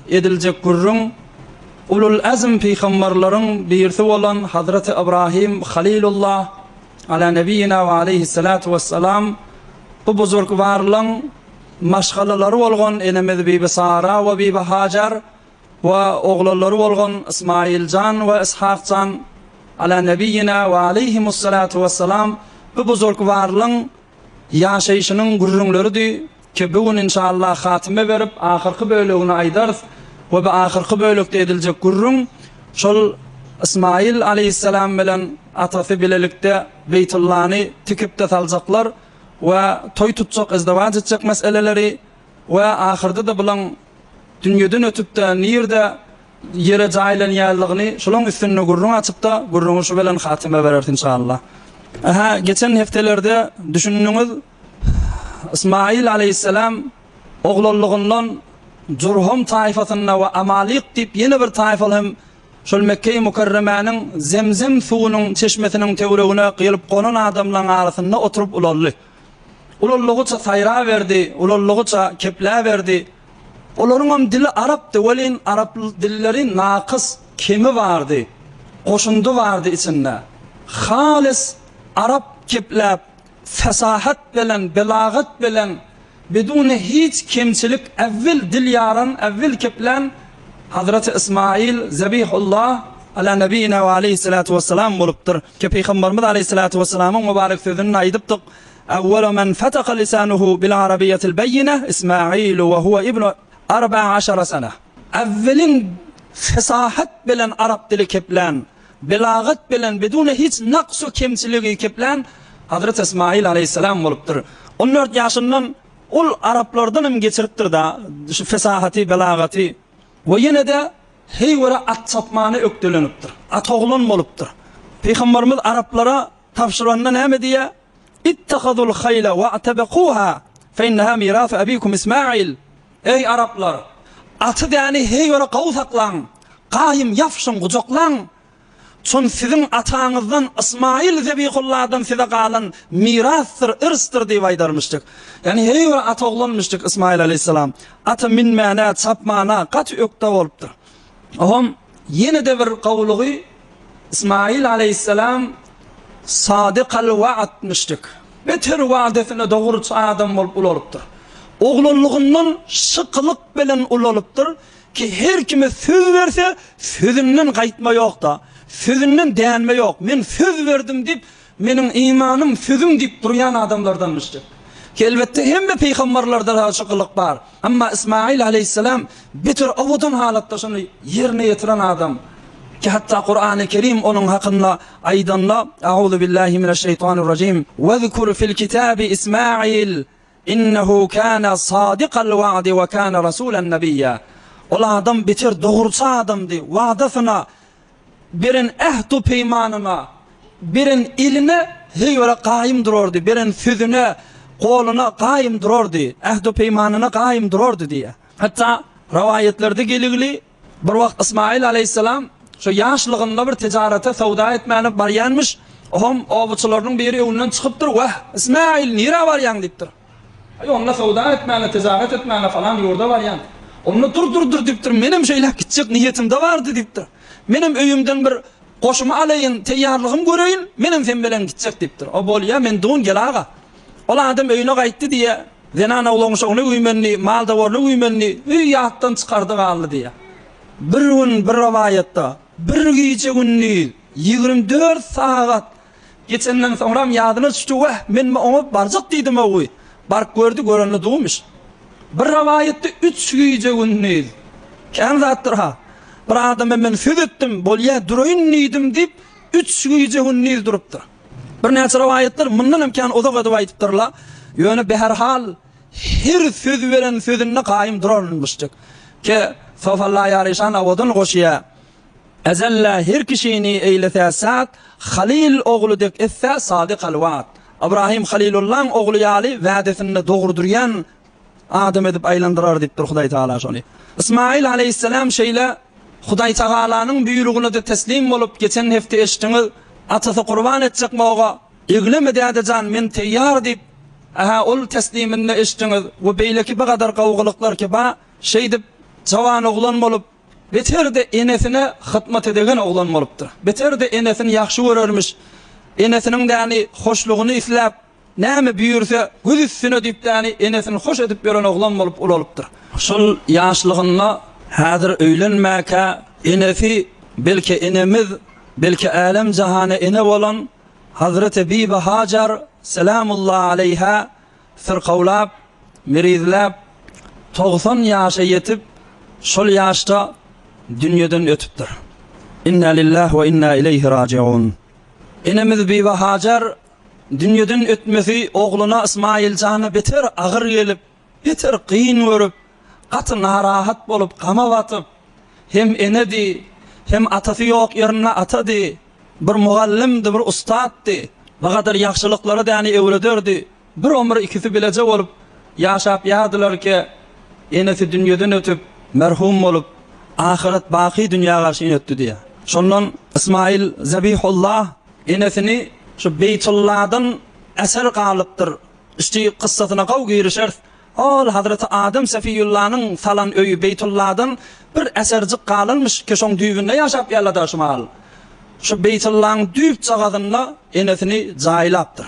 edilecek gurrun ulul azm peygamberlerin birisi olan Hazreti İbrahim Halilullah ala nebiyina ve aleyhissalatu vesselam bu buzurgvarlığın maşgalaları olgan enemiz Bibi Sara ve Bibi Hajar ve oğulları olgan İsmailcan ve İshakcan ala nebiyina ve aleyhissalatu vesselam bu buzurgvarlığın yaşayışının gurrunlarıdır ki bugün inşallah hatime verip ahirki bölüğünü aydarız ve bu ahirki bölükte edilecek gurrun şol İsmail aleyhisselam bilen atası bilelikte Beytullah'ını tikip de salacaklar ve toy tutacak, izdivac edecek meseleleri ve ahirde de bulan dünyadan ötüp de nirde yere caylen yerliğini şolun üstünü gurrun açıp da gurrunu şu bilen hatime verir inşallah. Geçen heftelerde düşündüğünüz İsmail aleyhisselam oğlulluğundan Curhum taifasına ve Amalik deyip yeni bir taifalım şol Mekke-i Mukarreme'nin Zemzem suunun çeşmesinin tevreğine kıyılıp konan adamların arasında oturup ulallı. Ulallığıça sayra verdi, ulallığıça kepla verdi. Onların dili Arap'tı, velin Arap dilleri nakıs kemi vardı, koşundu vardı içinde. Halis Arap keplab, fesahat bilen, belagat bilen, biduni hiç kemçilik evvel dil yaran, evvel keplen Hazreti İsmail Zebihullah ala nebiyina ve aleyhissalatu vesselam bolupdur. Ki Peygamberimiz aleyhissalatu vesselamın mübarek sözünü aydıptık. Evvelu men fetaka lisanuhu bil arabiyyetil beyyine İsmail ve huve ibnu 14 sene. Evvelin fesahat bilen Arap dili keplen, belagat bilen, biduni hiç naksu kemçiliği keplen Hazreti İsmail aleyhisselam bolupdur. 14 yaşından ol Araplardan geçiripdir da şu fesahati, belagati ve yine de heywara at çapmanı öktülünüpdir. At oğlun bolupdur. Peygamberimiz Araplara tavşıranına ne diye? İttehadul hayla ve atebekuha fe inneha miraf abikum İsmail. Ey Araplar, atı yani heywara qavsaklan, qayım yafşın qucaklan. Son sizin atağınızdan İsmail Zebihullah'dan size kalan mirastır, ırsdır diye aydarmıştık. Yani her at oğlanmıştık İsmail aleyhisselam. Atı minmana, çapmana, kat ökta oluptur. Aham yine de bir kavluğu İsmail aleyhisselam sadıkal vaatmıştık. Beter vaadetine doğru adam olup oluptur. Oğlunluğundan şıklık bilen oluptur ki her kime söz verse sözünden kayıtma yok da. Sözünden değinme yok. Men söz verdim deyip, benim imanım sözüm deyip duruyan adamlardanmıştır. Ki elbette hem de peygamberlerde şıkılık var. Ama İsmail aleyhisselam bitir avudan halatta şunu yerine yetiren adam. Ki hatta Kur'an-ı Kerim onun hakkında aydanla Euzu billahi mineşşeytanirracim. Vezkur fil kitabi İsmail innehu kana sadiqal va'di ve kana rasulen nebiyya. Ola adam bitir doğrusu adamdı. Vaadasına birin ehdu peymanına, birin iline heywara qaim dururdu, birin sözüne, koluna qaim dururdu, ehdu peymanına qaim dururdu diye. Hatta rivayetlerde geligli bir vaqt İsmail aleyhisselam şu yaşlığında bir ticarete savda etmeni baryanmış. Ohum ovuçularının biri önünden çıkıptır. Vah İsmail nira varyan deyiptir. Onunla savda etmeni, ticaret etmeni falan yurda varyan. Onu dur deyiptir. Benim şeyler gidecek niyetimde vardı deyiptir. Benim öyümden bir koşuma alayın, teyyarlığım göreyim, benim sen bilen gidecek deyiptir. O bol ya men doğun gel ağa. Ola adam öyüne kayıttı diye, zenana olmuş onu uymenli, malda varlı uymenli, yattan çıkardı kaldı diye. Bir gün bir rivayette, bir gece günlü, 24 saat geçenden sonra yadına düştü, men onu barcak deydim o uy. Bark gördü, görenli doğmuş. Bir rivayette 3 gece günlü, kendi zattır ha. Bir adamı ben söz ettim, bolya durayın neydim deyip 3 gece günlü duruptur. Bir neçe rivayetler bundan imkan uzak edip aytıptırlar. Yönü beherhal her söz veren sözünne qaim durarmıştık. Ki sofallah yarışan avodun koşuya. Ezella her kişini eylete saat Halil oğlu dek etse sadıkal vaat. İbrahim Halilullah'ın oğlu yali vaadetinde doğru duruyan adam edip aylandırar deyiptir Huday Teala şunu. İsmail aleyhisselam şeyle Huday Teala'nın buyruğuna da teslim olup geçen hefte eşitiniz atası kurban edecek moğa İglemedi edecan men teyyar deyip ol tesliminle eşitiniz ve beyleki bu kadar kavgalıklar ki ba şey deyip jawan oglan bolup, beterde enesine hytmat edegen oglan bolupdyr. Beterde enesini ýaxşy görermiş, enesiniň däni hoşlugyny isläp, näme büýürse göz üstüne diýip däni enesini hoş edip beren oglan bolup ulalupdyr. Şol ýaşlygynda häzir öýlenmäke enesi belki enemiz, belki alem jahana ene bolan Hazreti Bibi Hajar selamullah aleyha sirqawlap, mirizlap 90 ýaşa ýetip şol ýaşda dünýeden ötüpdir. Inna lillahi we inna ileyhi raciun. Enemiz Bibi Hajar dünýeden ötmesi oglyna Ismailjana beter agyr gelip, beter qyyn görüp, gaty narahat bolup, gama batyp, hem enedi, hem atasy ýok ýerine atady, bir mugallimdi, bir ustaddy, bagadar ýaxşylyklary däni öwrederdi. Bir ömür ikisi bileje bolup ýaşap ýadylar ki, enesi dünýeden ötüp, merhum bolup, ahiret baqi dünýäge şeýletdi diýe. Şondan İsmail Zabihullah enesini şu Beytullah'dan eser galypdyr. İşte kıssatyna gaw girişer. Ol Hazreti Adem Safiyullah'nın salan öýü Beytullah'dan bir esercik galynmış ki şoň düýbünde ýaşap ýalyda şumal. Şu Beytullah'ın düýp çagadyna enesini jaýlapdyr.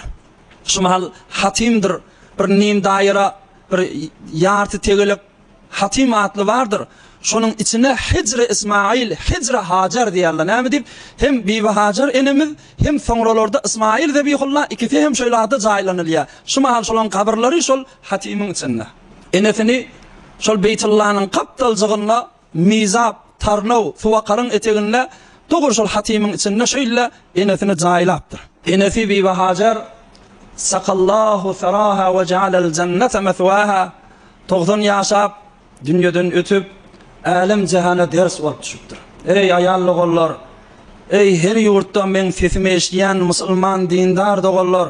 Şumal hatimdir, bir nim daýra, bir ýarty tegelip hatim atly bardyr. Şonun içine Hicr İsmail, Hicr Hajar diýerler. Näme diýip? Hem Bibi Hajar enemiz, hem soňralarda İsmail Zabihullah ikisi hem şöýlerde jaýlanylýar. Şu mahal şolan kabrlary şol hatimiň içinde. Enesini şol Beytullah'nyň kapdalçygyna mizap, tarnaw, suwaqaryň eteginde dogur şol hatimiň içinde şöyle enesini jaýlapdyr. Enesi Bibi Hajar sakallahu saraha ve ja'alal cennete meswaha 90 ýaşap dünýeden ötüp alem jahana ders bolup düşüpdir. Ey aýally gollar, ey her ýurtdan men sesimi eşdiýän musulman dindar dogollar,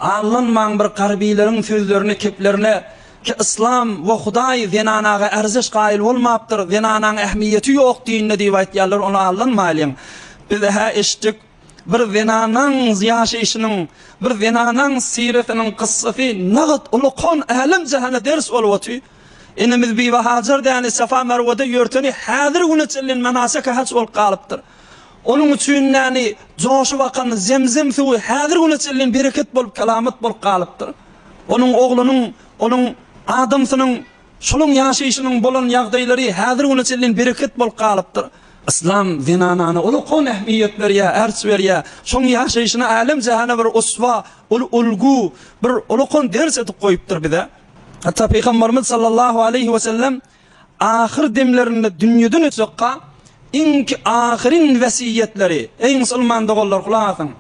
allanmaň bir garbiýleriň sözlerini keplerine ki İslam we Hudaý zenanaga erziş gaýyl bolmapdyr, zenanaň ähmiýeti ýok diýinne diýip aýtýarlar, onu allanmaýlyň. Biz ha eşdik bir zenanaň ýaşaýyşynyň, bir zenanaň siretiniň kıssasy nagat ulukon alem jahana ders bolup otyr. Enemiz Bibi Hajar däni Safa Merwede ýörteni häzir güne çylyn manasika haç bolup galypdyr. Onuň üçin näni joşup akan zemzem suwy häzir güne çylyn bereket bolup kalamat bolup galypdyr. Onuň oglunyň, onuň adamsynyň şoluň ýaşaýyşynyň bolan ýagdaýlary häzir güne çylyn bereket bolup galypdyr. İslam zinanany ulukon ähmiýet berýär, ers berýär. Şoň ýaşaýyşyna alem jahana bir uswa, ulgu, bir ulukon ders etip goýupdyr bize. Hatta Peygamberimiz sallallahu aleyhi ve sellem ahir demlerinde dünýeden ötsekka inki ahirin vesiyetleri, ey musulman dogollar kulağın,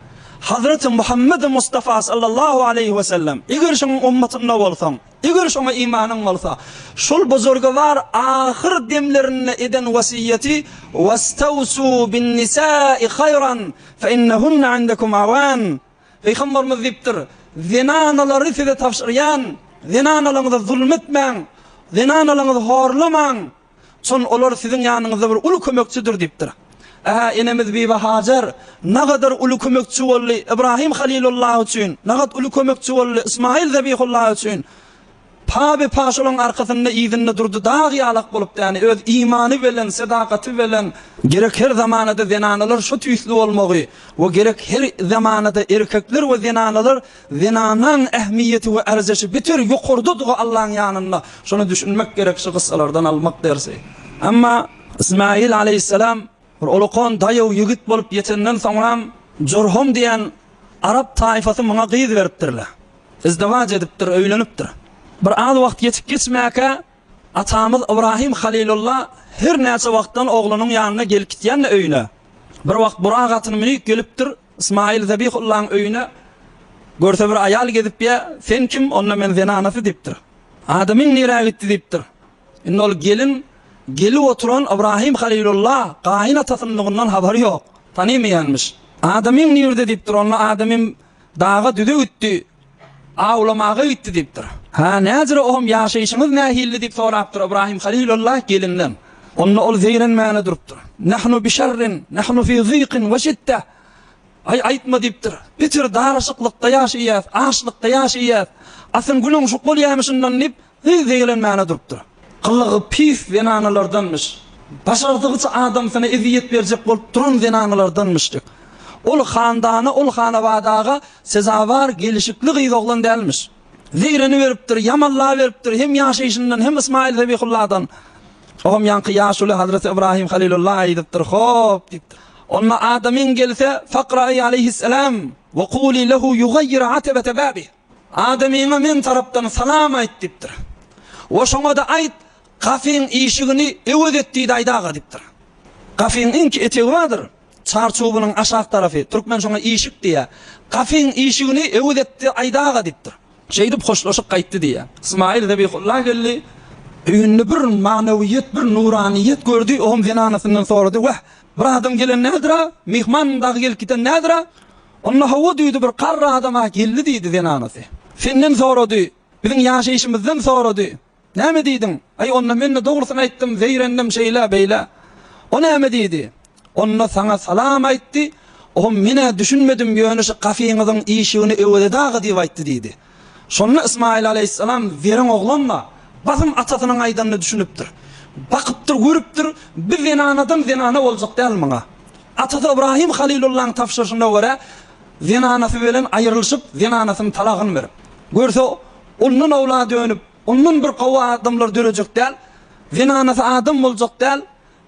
Hazreti Muhammed Mustafa sallallahu aleyhi ve sellem eger şoň ummatynda bolsaň, eger şoňa imanyň bolsa, şol buzurgawar ahir demlerine eden vesiyeti wastawsu bin nisa'i hayran fa innahunna indakum awan. Peygamberimiz diýipdir, zinanalary size tapşyrýan, zinanalarynızda zulmetmeň, zinanalarynızda horlamaň, son olar siziň ýanyňyzda bir uly kömekçidir diýipdir. Enemiz Bibi Hajar nagadar uly kömekçi boldy İbrahim Halilullah üçin, nagad uly kömekçi boldy İsmail Zabihullah üçin. Pabe paşolaryň arkasynda ýygyny durdy, dagy ýalak bolup ýani öz imany bilen, sadakaty bilen gerek her zamanada zinanalar şu tüýsli bolmagy we gerek her zamanada erkekler we zinanalar zinanaň ähmiýeti we erzişi beter ýokurdydyg Allahyň ýanynda. Şonu düşünmek gerek, şu kıssalardan almak dersi. Amma İsmail aleyhisselam bir ulukon daýaw ýigit bolup ýetenden soňra Jurhum diýen Arap taifasy muňa gyz beripdirler. Izdawaj edipdir, öýlenipdir. Bir az wagt geçip geçmäke atamyz İbrahim Halilullah her näçe wagtdan oglunyň ýanyna gelip gitýän öýüne. Bir wagt Burak atyny minip gelipdir İsmail Zabihullah'ın öýüne. Görse bir ayal gezip ýa, sen kim? Onda men zenanasy diýipdir. Adamyň nirä gitdi diýipdir. Indi ol gelip oturan İbrahim Halilullah gaýyn atasynyňdan habary ýok. Tanymaýanmyş. Adamyň nirde diýipdir, onda adamym daga düde gitdi. Awlamaga gitdi diýipdir. Ha näzir ohum ýaşaýyşyňyz nähilli diýip sorapdyr İbrahim Halilullah gelinden. Onda ol zeyrenmäne durupdyr. Nahnu bi şerrin, nahnu fi ziqin we şidde. Aýtma diýipdir. Bitir daraşyklykda ýaşaýýas, açlykda ýaşaýýas. Asyn günüň şu bolýarmyşyndan diýip zeyrenmäne durupdyr. Qılığı pis zenanalardanmış. Başardıqça adam sana eziyet berjek bolup duran zenanalardanmışdyk. Ol xandany, ol xanabadaga sezawar gelişikli gyzoglan dälmiş. Zeyreni beripdir, yamalla beripdir, hem ýaşaýşyndan hem İsmail Zebihullah'dan. Oğum yankı yaşulu Hazreti İbrahim Halilullah aýdypdyr, hop diýipdir. Onna Adam'in gelse Fakra'i aleyhisselam ve quli lehu yugayyir atebete babi. Adam'ine men tarapdan salam aýt diýipdir. O şoňa da aýt gafyň işigini ewet etdi aýdaga diýipdir. Gafyň inki etegi bardyr. Çarçubunyň aşağı tarafy, türkmen şoňa işik diýär. Gafyň işigini ewet etdi aýdaga diýipdir. Şeýdip hoşlaşyp gaýtdy diýär. İsmail Zebihullah geldi. Öýünde bir manawiýet, bir nuraniyet gördü. Oğum zenanasından sorady. Wah, bir adam gelen nädira? Mihman dagy gelip giten nädira? Onda hawa diýdi, bir qarra adama geldi diýdi zenanasy. Senden sorady. Biziň ýaşaýşymyzdan sorady. Näme diýdin? Ay onda men dogrusyny aýtdym, zeyrendim şeýle beýle. O näme diýdi? Onda sana salam aýtdy. O mene düşünmedim ýöne şu gafyňyzyň işigini ewedadagy diýip aýtdy diýdi. Şonda İsmail aleyhisselam veren oglanla bazım atasynyň aýdanny düşünüpdir. Bakypdyr, görüpdir, bir zenanadan zenana boljak däl maňa. Atasy İbrahim Halilullah'yň tapşyryşyna görä zenanasy bilen aýrylyşyp zenanasyny talagyny berip. Görse onun awlady dönüp, onun bir gowa adamlar dörejek däl, zenanasy adam boljak däl,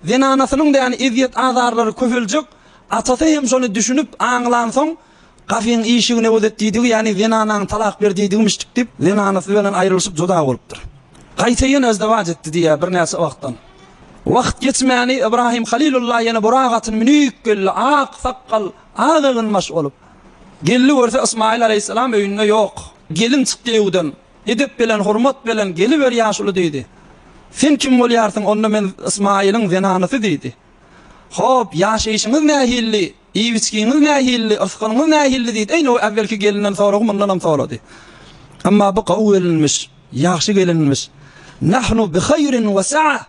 zenanasynyň da ýani eziyet azarlary köpeljek. Atasy hem şonu düşünüp aňlansoň gafyň işigine ödet diýdi, ýani zenanaň talak berdiýdigmişdik diýip zenanasy bilen aýrylyşyp joda bolupdyr. Gaýtaýyn özdewaç etdi diýär bir näse wagtdan. Wagt geçmäni İbrahim Halilullah ýene buragatyny minik geldi, ak saqqal, agygynmaş bolup. Geldi görse İsmail aleyhisselam öýünde ýok. Gelin çykdy ewden. Edep bilen, hormat bilen geliber ýaşuly diýdi. Sen kim bolýarsyň? Onda men İsmail'in zenanasy diýdi. Hop, ýaşaýşyňyz nähilli, iýiçkiňiz nähilli, yskynyňyz nähilli diýdi. Eýne o äwvelki gelinden soragy mundan sorady. Amma bu gawy gelinmiş, ýaxşy gelinmiş. Nahnu bi hayrin ve sa'a.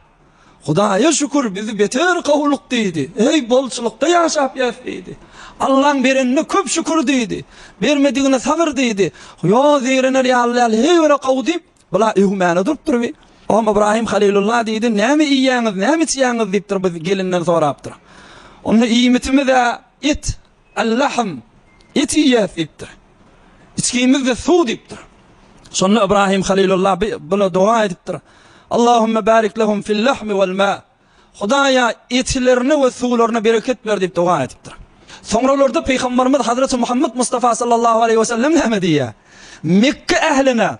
Hudaýa şükür bizi beter gawluk diýdi. Ey bolçulukda ýaşap ýaşaýdy. Allah'ın berenine köp şükür diýdi. Bermedigine sabır diýdi. Yo zeyrener ýalyal hewre gawdyp, bula öwmäne durupdyr. Oğum İbrahim Halilullah diýdi, näme iýýäňiz, näme içýäňiz diýipdir biz gelinden sorapdyr. Onu iýmitimi de et, al-lahm, et ýýär diýipdir. İçkimiz de su diýipdir. Sonra İbrahim Halilullah buna dua edipdir. Allahümme barik lehum fil lahmi vel ma. Hudaýa etlerini we suwlaryna bereket ber diýip dua edipdir. Sonralarda Peygamberimiz Hazreti Muhammed Mustafa sallallahu aleyhi ve sellem näme diýär? Mekke ähline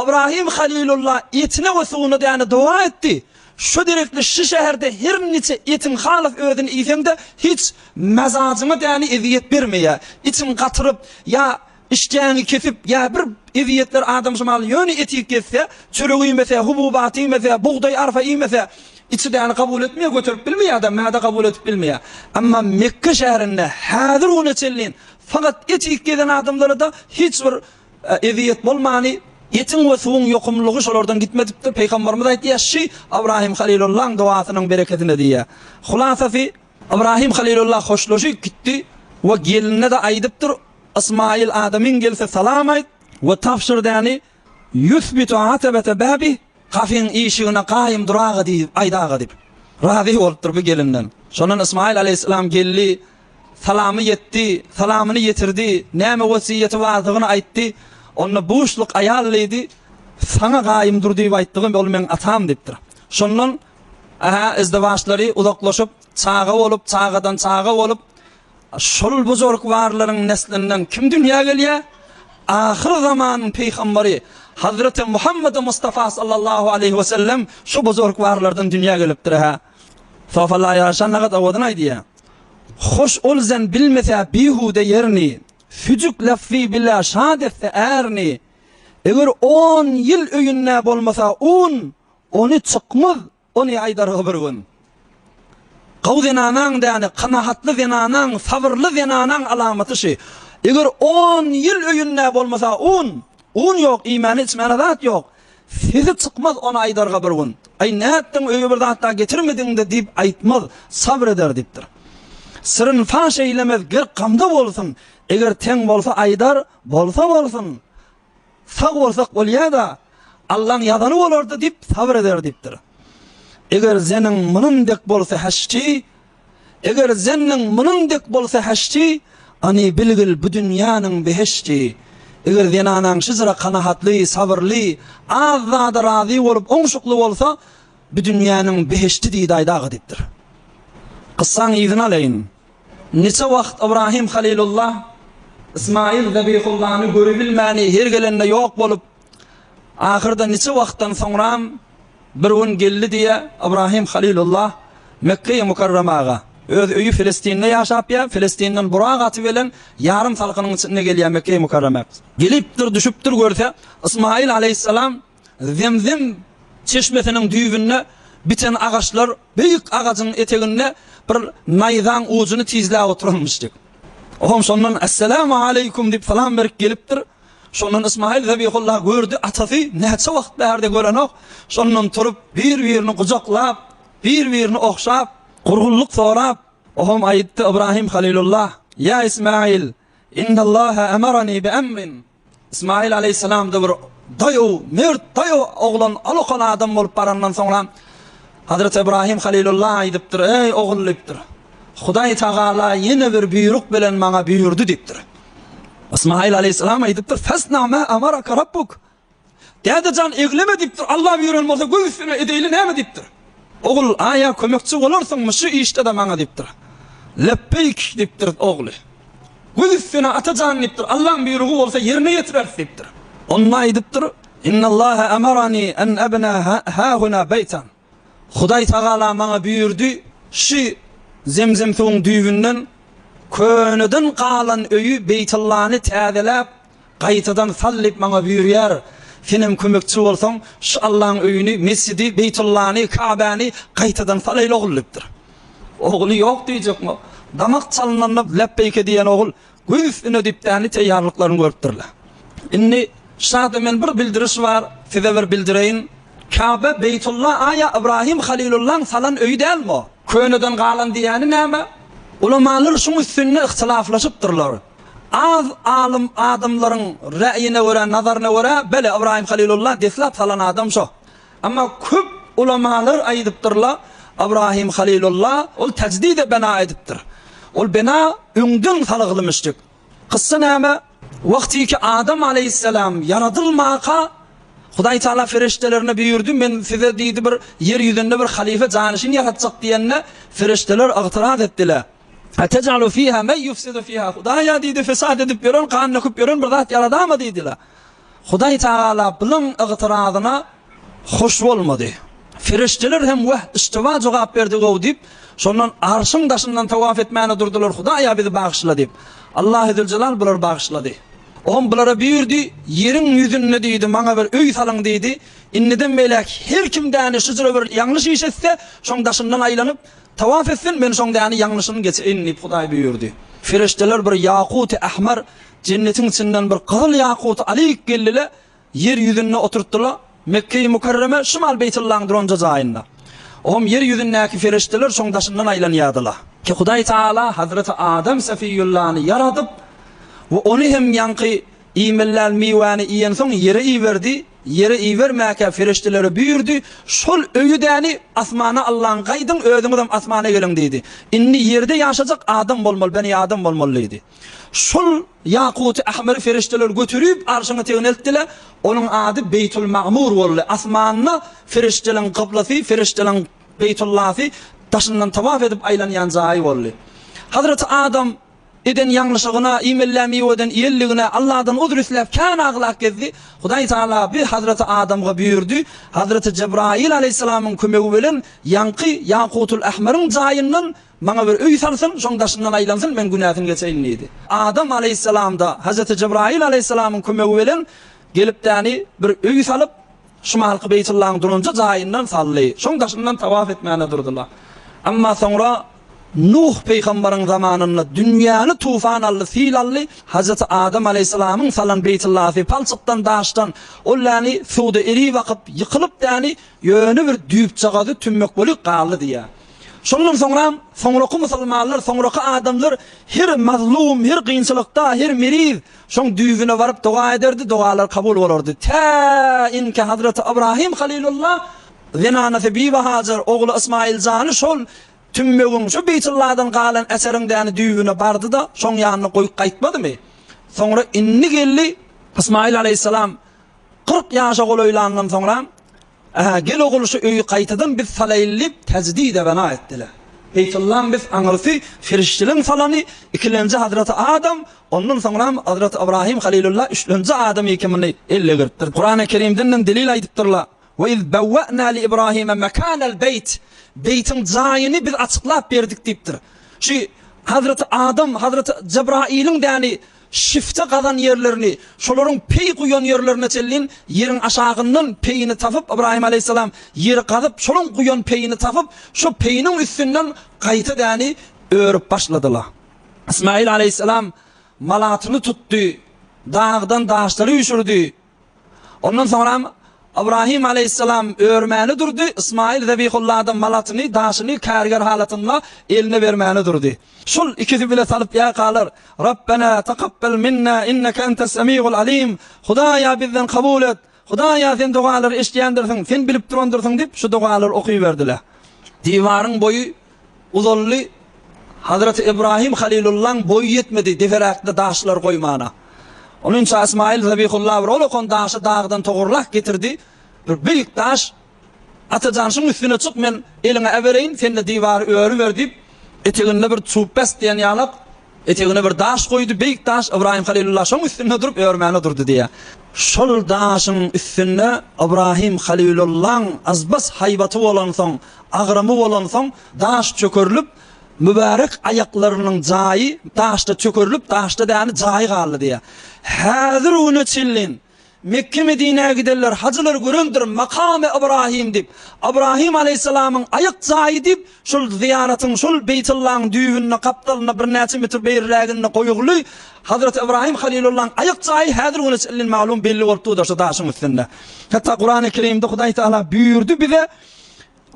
İbrahim Halilullah etine we suwuna ýani dua etdi. Şu direkli şu şehirde her niçe etin halif ödünü ýeýsende hiç mazacyma ýani eziyet bermeýär. İçim gatyryp ya işkäni kesip ya bir eziyetler adam şumal ýöne etik kesse, çöregi ýemese, hububaty ýemese, buğday arfa ýemese, içi de ýani kabul etmeýär, götürüp bilmeýär adam, mäde kabul etip bilmeýär. Amma Mekke şäherinde häzir onu çellin, fakat etik gelen adamlara da hiç bir eziyet bolmany. Etin we suwuň ýokumlygy şolardan gitmedipdir. Peygamberimiz aýtdy, "Şi İbrahim Halilullah'yň duasynyň bereketine" diýär. Hulasasy İbrahim Halilullah hoşlaşyp gitdi we geline de aýdypdyr. İsmail Adam'in gelse salam aýt we tapşyrdy ýani yusbitu atebete babi, gafyň işigine gaýym duraga diýip aýdaga diýip. Razy bolupdyr bu gelinden. Şonan İsmail aleyhisselam geldi, salamy yetdi, salamyny ýetirdi, näme wasiýeti bardygyny aýtdy. Onu boşluk ayarlaydı, sana gaýym dur diýip aýtdygym ol men atam diýipdir. Şondan izdiwaçlary uzaklaşyp, çağa bolup, çağadan çağa bolup, şol buzurk warlaryň neslinden kim dünýäge gelýär? Ahir zaman peýgamberi Hazreti Muhammed Mustafa sallallahu aleyhi ve sellem şu buzurk warlardan dünýäge gelipdir ha. Sofalar ýaşan nagat awadan aýdýar. Hoş olzen bilmese bihude yerini, fücük lafzi bila şadetse erni. Eger 10 yıl öýünne bolmasa onu çykmaz, onu aýdarga bir gün. Gaw zenanaň däni kanahatly zenanaň, sabırly zenanaň alamaty şu. Eger 10 yıl öýünne bolmasa un ýok, iýmany içmäne zat ýok. Sizi çykmaz, onu aýdarga bir gün. Ay näetdiň öýe bir zatda getirmediň de diýip aýtmaz, sabr eder diýipdir. Sırın faş eylemez, gir gamda bolsun. Eger teň bolsa aýdar, bolsa bolsun. Sag bolsak bolýar da, Allah'ın ýadany bolardy diýip sabr eder diýipdir. Eger senin mınındek bolsa haşçi, eger senin mınındek bolsa haşçi, ani bilgil bu dünyanın beheşçi. Eger zenanan şizra kanahatlı, sabırlı, azada razı olup onşuklu olsa, bu dünyanın beheşti diye daydağı diptir. Kıssan izin alayın. Neçe vakt İbrahim Halilullah, İsmail Zabihullah görebilmeni her gelende yok bolup, ahirde neçe vakttan sonra bir gün geldi diye İbrahim Halilullah Mekke-i Mukarramaga öz öýü Filistin'de yaşap ya, Filistin'den Burak atıvelen yarım salkının içine geliyor Mekke-i Mukarramaga. Geliptir, düşüptir görse, İsmail aleyhisselam Zemzem çeşmesinin düýbünde biten ağaçlar, büyük ağacın eteğinde bir nayzan ucunu tizlä oturulmuşdyk. Oğum şondan "Assalamu aleykum" dip salam berip gelipdir. Şondan İsmail Zabihullah gördü, atasy näçe wagt bärde görenok. Şondan turup bir-birini kucaklap, bir-birini okşap, gurgunluk sorap, oğum aýtdy İbrahim Halilullah: "Ya İsmail, innallaha amarani bi emrin." İsmail aleyhisselam da bir dayo, mert dayo oğlan alokan adam bolup barandan soňra Hazreti İbrahim Halilullah aýdypdyr: "Ey oğul" dipdir. "Hudaý Taala yine bir büýrük bilen maňa büýürdi" dipdir. İsmail aleyhisselam aýdypdyr: "Fasna ma amaraka rabbuk." Dädejan egleme dipdir. Allah büýüren bolsa göýsüne edeýli näme dipdir. Oğul, "Aya kömekçi bolarsyňmy şu işte de maňa" dipdir. "Leppeyk" dipdir oğlu. Göýsüne atajan dipdir. Allah'ın büýrügi bolsa yerine ýetirersiz dipdir. Onda aýdypdyr: "İnnallaha amarani en abna hahuna beytan." Hudaý Taala maňa büýürdi, şu Zemzem suwuň düýbünden köneden galan öýü Beytullahny täzeläp, gaýtadan sallyp maňa büýürýär. "Senem kömekçi bolsaň, şu Allah'ın öýüni, mescidi, Beytullahny, Kabany gaýtadan salaýly" oğullypdyr. Oğlu "Ýok" diýjekmi? Damak çalynanyp leppeyke diýen oğul göýsüne dipdäni teýýarlyklaryny görüpdirler. Inni şada men bir bildiriş var, size bir bildireýin. Kabe Beytullah aya İbrahim Halilullah salan öýü dälmi? Köneden galan diýäni näme? Ulamalar şuň üstünde ihtilaflaşypdyrlar. Az alim adamlaryň ra'yine görä, nazaryna görä, bele İbrahim Halilullah deslap salan adam şo. Amma köp ulamalar aýdypdyrlar, İbrahim Halilullah ol tecdide bina edipdir. Ol bina öňden salgylmışdyk. Kıssa näme? Wagtiki Adam aleyhisselam yaradylmaga Hudaý Taala feriştelerini büýürdi. Men size diýdi bir yer ýüzünde bir halife janyşyny yaratjak diýende ferişteler ygtiraz etdiler. "Atejalu fiha men yufsidu fiha." Hudaý diýdi, fesad edip ýören, kan nöküp ýören bir zat yaradamy diýdiler. Hudaý Taala bilen ygtirazyna hoş bolmady. Ferişteler hem wah istiwa jogap berdi gow diýip, şondan arşyň daşyndan tawaf etmäne durdular. Hudaýa bizi bagşla diýip. Allah Zülcelal bular bagşlady. Oğum bulara büyürdü, yerin yüzünne diýdi, maňa bir öý salyň diýdi. Inniden belek her kimdäni şüzre bir ýanlış iş etse, şoň daşyndan aýlanyp tawaf etsin, men şoň däni ýanlyşyny geçeýin diýip Hudaý büýürdi. Ferişteler bir yaquty ahmar jennetiň içinden bir gyzyl yaquty alyk geldiler, yer yüzünne oturtdylar. Mekke-i Mukarrama şumal Beytullah'ın duranca jaýynda. Oğum yer yüzündäki ferişteler şoň daşyndan aýlanýardylar. Ki Hudaý Taala Hazreti Adam Safiyullah'ny yaradyp ve onu hem yankı imeller miwani iyen soň yere iýerdi, yere iýermäke ferişteleri büýürdi. Şol öýüdäni asmana Allah'ın gaýdyň özüňizem asmana geleň diýdi. Inni yerde ýaşajak adam bolmaly, beni adam bolmaly diýdi. Şol yaquty ahmer ferişteler götürüp arşyna tegneltdiler. Onuň ady Beytul Ma'mur boldy. Asmanyna feriştelerin kıblası, feriştelerin Beytullahı daşyndan tawaf edip aýlanýan jaý boldy. Hazreti Adam eden ýanglışygyna, imellämi eden ýelligine Allah'dan uzr islep kan aglak gezdi. Hudaý Taala bir Hazreti Adamga büýürdi. Hazreti Cebrail aleyhisselamyň kömegi bilen ýanky yaqutul ahmeryň jaýyndan maňa bir öý salsyn, şoň daşyndan aýlansyn, men günäsini geçeýin diýdi. Adam aleyhisselam da Hazreti Cebrail aleyhisselamyň kömegi bilen gelipdäni bir öý salyp şumalky Beytullah'yň durunca jaýyndan sally. Şoň daşyndan tawaf etmäne durdular. Amma soňra Nuh peýgamberiň zamanynda dünýäni tufan aldy, fil aldy. Hazreti Adam aleyhisselamyň salan Beytullah'y palçykdan daşdan ollany suwda eri wakyp ýykylyp däni ýöne bir düýüp çagazy tümmek bolup galdy diýär. Şondan soňraky musulmanlar, soňraky adamlar her mazlum, her gynçylykda, her meriz şoň düýüne baryp dua ederdi, dualar kabul bolardy. Ta inke Hazreti İbrahim Halilullah zinanatı bir Hajar oğlu İsmail zanı şol tümmegün şu Beytullah'dan kalan eserin däni düýüne bardy da şoň ýanyna goýup gaýtmadymy? Soňra inni geldi İsmail aleyhisselam 40 ýaşa golaýlandan soňra gel oğlu şu öýü gaýtadan biz salaýlyp tezdide bana etdiler. Beytullah biz aňyrsy firişçiliň salany ikilenji Hazreti Adam ondan soňra Hazreti Ibrahim Halilullah üçlenji Adam ekimini elle giripdir. Kur'an-ı Kerimden delil aýdypdyrlar. Ve iz bawwa'na li İbrahime mekanal beyt. Beytin zaýyny biz açıklap berdik diýipdir. Şu Hazreti Adam, Hazreti Cebrail'in däni şifte gadan yerlerini, şolaryň pey guýan yerlerine çellin, yerin aşağından peyini tapıp İbrahim aleyhisselam yeri gazyp, şolaryň guýan peyini tapıp, şu peyinin üstünden gaýta däni örüp başladylar. İsmail aleyhisselam malatyny tutdy, dağdan daşlary üşürdi. Ondan sonra İbrahim aleyhisselam örmäni durdu. İsmail Zebihulladın malatyny, daşyny kärger halatynda eline vermäni durdu. Şol ikisi bile salyp ýa galar. Rabbena taqabbal minna innaka entes semiul alim. Hudaýa bizden kabul et. Hudaýa sen dugalary eşdiýändirsiň, sen bilip durandyrsyň dip şu dugalary okuýberdiler. Diwarın boyu uzunly Hazreti İbrahim Halilullah'ın boyu yetmedi deferakda daşlar goýmana. Onun için İsmail Zebihullah rolokon daşı dağdan toğurlak getirdi. Bir büyük daş atacansın üstüne çık men eline evereyin sen de divarı örü verdi. Eteğine bir çupes diyen yanak eteğine bir daş koydu. Büyük daş İbrahim Halilullah şun üstüne durup örmeni durdu diye. Şol daşın üstüne İbrahim Halilullah'ın azbas haybatı olan son, ağrımı olan son daş çökürlüp mübarek ayaklarının jaýy taşda çökürlüp taşda däni jaýy galdy diye. Häzir onu çillin Mekke Medine'ye giderler, hacılar göründür makam-ı İbrahim dip. İbrahim aleyhisselamın ayak jaýy dip, şol ziyaretin, şol Beytullah'ın düýününe kapdalyna bir näçe metr beýrlägine goýugly. Hazreti İbrahim Halilullah'ın ayak jaýy häzir onu çillin malum belli bolupdy şu daşyň üstünde. Hatta Kur'an-ı Kerim'de Hudaý Taala buyurdu bize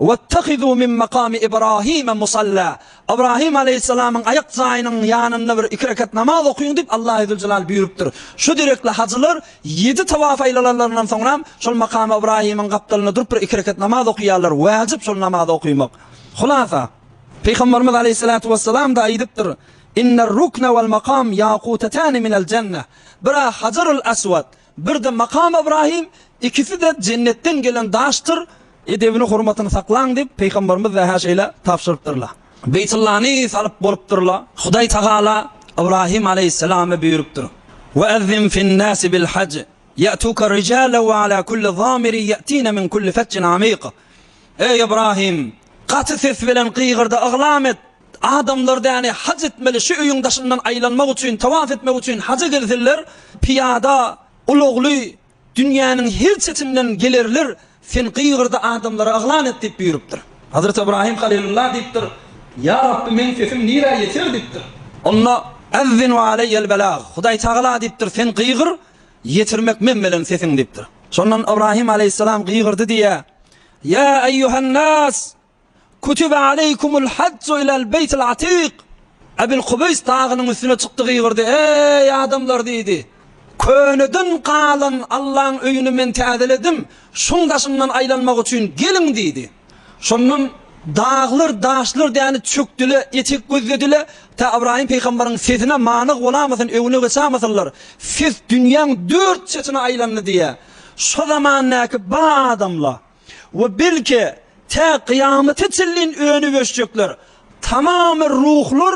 وَاتَّخِذُوا مِنْ مَقَامِ إِبْرَاهِيمَ مُصَلَّى. İbrahim aleyhisselamın ayak jaýynyň ýanynda bir 2 rekat namaz okuýun dip Allah Zülcelal buyurupdyr. Şu direkle hacılar 7 tawaf aýlalaryndan soňra şol makam İbrahim'in gapdalyna durup bir 2 rekat namaz okuýarlar. Wajib şol namazy okuýmak. Hulasa Peygamberimiz aleyhissalatu vesselam da aýdypdyr. İnner rukna vel makam yaqutatan minel cenneh. Bir Hajarul Aswad, bir de makam İbrahim, ikisi de cennetten gelen daştyr. Edebini hurmatyny saklaň dip Peygamberimiz her şeýle tapşyrypdyrlar. Beytullahny salyp bolupdyrlar. Hudaý Taala İbrahim aleyhisselama buyurupdyr. Ve ezzin fin nas bil hac ya'tuka rijala ve ala kulli zamiri ya'tina min kulli fatcin amiq. Ey İbrahim, gaty ses bilen qyğırda aglam et. Adamlar däni hac etmeli, şu öýüň daşyndan aýlanmak üçin, tawaf etmek üçin haja gelseler, piyada, ulugly dünýäniň her çetinden gelerler. Sen qyğırda adamlara aglan et dip buyurupdyr. Hazreti İbrahim Halilullah dipdir. Ya Rabbi men sesim nire yeter dipdir. Onna ezzinu aleyyel belag. Hudaý Taala dipdir sen qyğır yetirmek men bilen sesim dipdir. Şondan İbrahim aleyhisselam qyğırdy diye. Ya eyyuhan nas kutiba aleykumul haccu ila'l beytil atiq. Abil Qubays tağının üstüne çıktı qyğırdy. Ey adamlar diýdi. Könüdün qalan Allah'ın öýüni men täzeledim. Şoň daşyndan aýlanmak üçin gelin diýdi. Şonun dağlar, daşlar däni çökdüle, etek gözledile. Ta İbrahim peýgamberiň sesine manyk bolamasyn, öwüne geçämesinler. Siz dünýäň 4 çetine aýlandy diye. Şo zamanyňky bu adamlar we belki ta kıyamete çillin öňü göçjekler. Tamamy ruhlar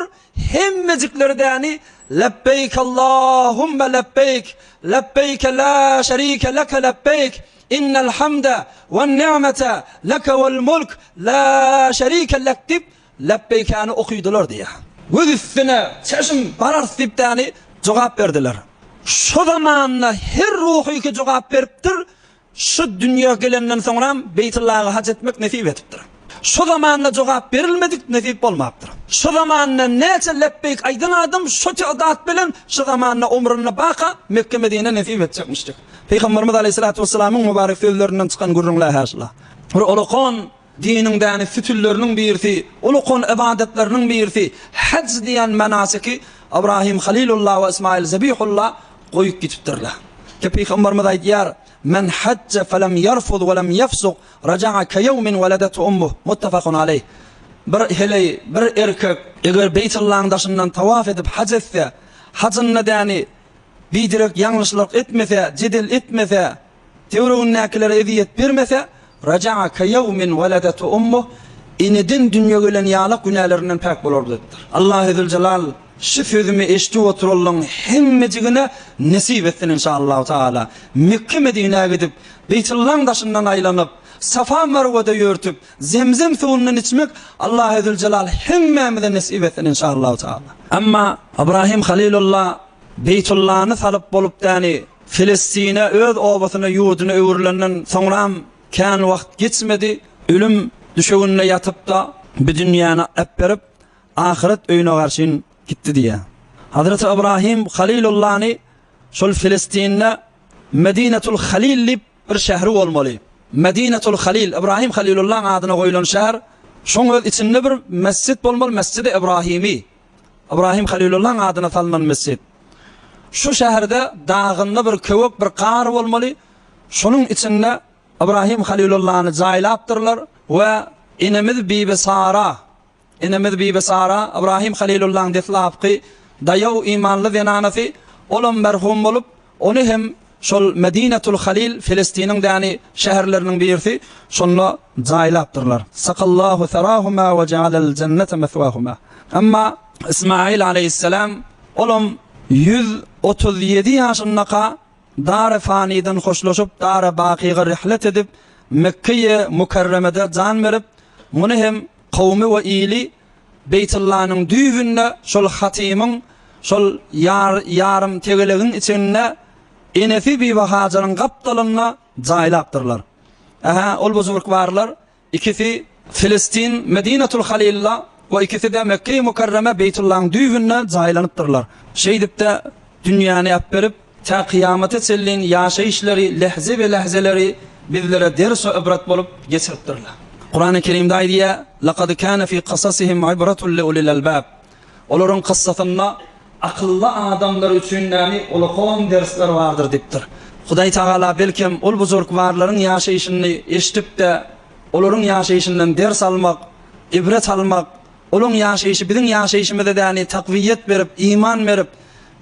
hemmejikleri däni lebbeyk Allahumma lebbeyk, lebbeyk la şerike leke lebbeyk. İnnel hamde ve ni'mete leke vel mulk la şerike lek dip lebbeykanı okuydular diye. Gözüstüne çeşim barar diptani cevap verdiler. Şu zamanla her ruhu ki cevap veriptir. Şu dünya gelenden sonra Beytullah'a hac etmek nasip etiptir. Şu zamanla cevap verilmedik nasip olmaptır. Şu zamanla neçe lebbeyk aydın adam şu teadat bilen şu zamanla umruna baka Mekke Medine nasip edecekmiştik. Peygamberimiz aleyhissalatu vesselam'ın mübarek sözlerinden çıkan gurrunlar haşla. Olukon dinin däni fütüllerinin birisi, olukon ibadetlerinin birisi, hac diyen menasiki İbrahim Halilullah ve İsmail Zebihullah koyup gitipdirler. Ki Peygamberimiz aýdýar, men hacca felem yerfud ve lem yefsuk raca'a keyevmin veledetü ummuh. Muttefakun aleyh. Bir erkek eger Beytullah'ın daşından tavaf edip hac etse, hacın nedeni bidirek yanlışlık etmese, cidil etmese, tevrüğün nakilere eziyet vermese, raca'a keyevmin veledetü ummuh, inidin dünya gelen yağlık günahlarından pek bulur dediler. Allah-u Zülcelal şu sözümü eşti oturulun hemmecigine nesip etsin inşallah Teala. Mekke Medine'ye gidip Beytullah'ın daşından aylanıp Safa Merve'de yürütüp zemzem suyundan içmek Allah-u Zülcelal hemmemize nesip etsin inşallah Teala. Ama İbrahim Halilullah Beytullah'ını salıp bolup dani Filistin'e öz obasına yurduna öğürlenen sonra kan vakt geçmedi, ölüm düşeğine yatıp da bir dünyana epperip ahiret öyüne karşın gitti diye. Hazreti İbrahim Halilullah'ni şol Filistin'e Medinetul Halil bir şehri olmalı. Medinetul Halil, İbrahim Halilullah'ın adına koyulan şehir, şun öz içinde bir mescid olmalı, Mescid-i İbrahimi. İbrahim Halilullah'ın adına salınan mescid. Şu şehirde dağında bir kövük, bir kar olmalı. Şunun içinde İbrahim Halilullah'ını caylaptırlar ve inemiz Bibi Sara, İbrahim Halilullah'ın detlapkı dayav imanlı zenanesi olum merhum olup onu hem şol Medinetul Halil Filistin'in dani şehirlerinin birisi şonla caylaptırlar. Sakallahu tharahuma ve cealel cennete methvahuma. Ama İsmail aleyhisselam olum 137 yaşındaka dar-ı faniden hoşlaşıp dar-ı bakiye rihlet edip Mekke'ye Mukarreme'de can verip bunu hem kavmi ve iyili Beytullah'ın düğününe şol hatimin şol yarım tegeleğin içine Enefi Bibi Hacer'ın kaptalına caylaptırlar. Ol bozurk varlar. İkisi Filistin Medinetul Halil'la ve ikisi de Mekke-i Mukarreme Beytullah'ın düğününe caylanıptırlar. Şeydip de dünyanı yapıp ta kıyamete sellin yaşayışları, lehze ve lehzeleri bizlere ders ve ibret bulup geçirttirler. Kur'an-ı Kerim'de diye لَقَدْ كَانَ فِي قَصَصِهِمْ عِبْرَةٌ لِأُولِي الْأَلْبَابِ Onların kıssasında akıllı adamlar üçün uluqon dersler vardır diptir. Huday Teala belkim ol buzurk varların yaşayışını eşitip de onların yaşayışından ders almak, ibret almak, onun yaşayışı bizim yaşayışımıza da takviyet verip, iman verip,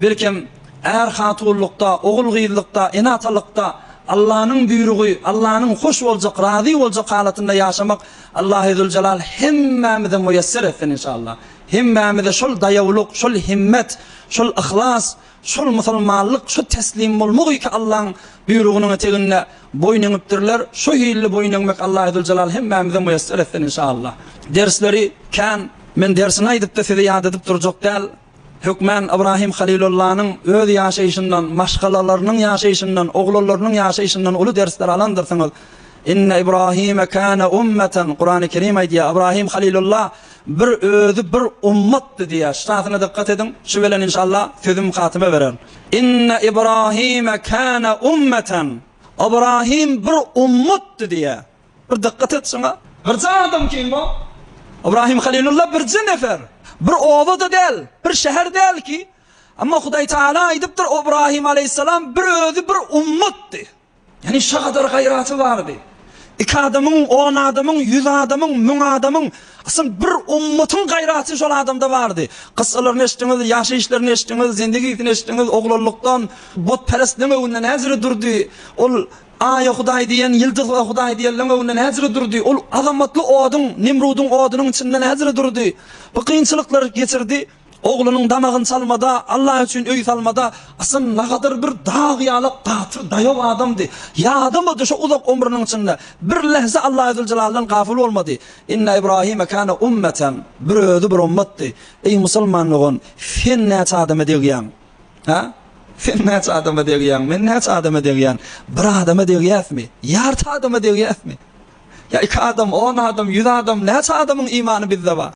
belkim eğer hatırlıkta, oğulgıylıkta, inatalıkta Allah'ın buyruğu, Allah'ın hoş olacak, razı olacak halatında yaşamak Allah-u Zülcelal hemmemize müyesser etsin inşallah. Hemmemize şol dayavluk, şol himmet, şol ihlas, şol musulmanlık, şol teslim olmak ki Allah'ın buyruğunun eteğine boynun öptürler, şu hilli boynun öpmek Allah-u Zülcelal hemmemize müyesser etsin inşallah. Dersleri kan, men dersine edip de size yad edip duracak değil. Hükmen İbrahim Halilullah'ın öz yaşayışından, maşgalalarının yaşayışından, oğullarının yaşayışından ulu dersler alandırsınız. İnne İbrahim'e kâne ummeten. Kur'an-ı Kerim diye İbrahim Halilullah bir özü bir ummattı diye. Şahsına dikkat edin. Şu velen inşallah sözüm katime verir. İnne İbrahim'e kâne ummeten. İbrahim bir ummattı diye. Bir dikkat etsene. Bir adam kim bu? İbrahim Halilullah bir nefer. Bir ova da değil, bir şehir değil ki. Ama Huday Teala ediptir İbrahim Aleyhisselam bir özü bir ummattı. Yani şu kadar gayratı vardı. 2 adamın, 10 adamın, 100 adamın, 1000 adamın aslında bir ummatın gayratı şu adamda vardı. Kıssalarını eşitiniz, yaşayışlarını eşitiniz, zindigisini eşitiniz, oğlurluktan, botperestliğin önünden hazır durdu. Ol Aya Huday diyen, yıldız Huday diyenlerin önünden hazır durdu. Ol azamatlı odun, Nimrud'un odunun içinden hazır durdu. Bu kıyınçılıkları geçirdi. Oğlunun damağın salmada, Allah için öy salmada aslında ne kadar bir dağıyalık, dağıtır, dayav adamdı. Ya adamadı şu uzak ömrünün içinde. Bir lehze Allah-u Zülcelal'dan gafil olmadı. İnne İbrahim'e kâne ummeten. Bir ödü bir ummattı. Ey musulmanlığın, sen ne adamı diyen? Ha? Sen ne adamı diyen? Men ne adamı diyen? Bir adamı diyef mi? Yart adamı diyef mi? Ya 2 adam, 10 adam, 100 adam, ne adamın imanı bizde var?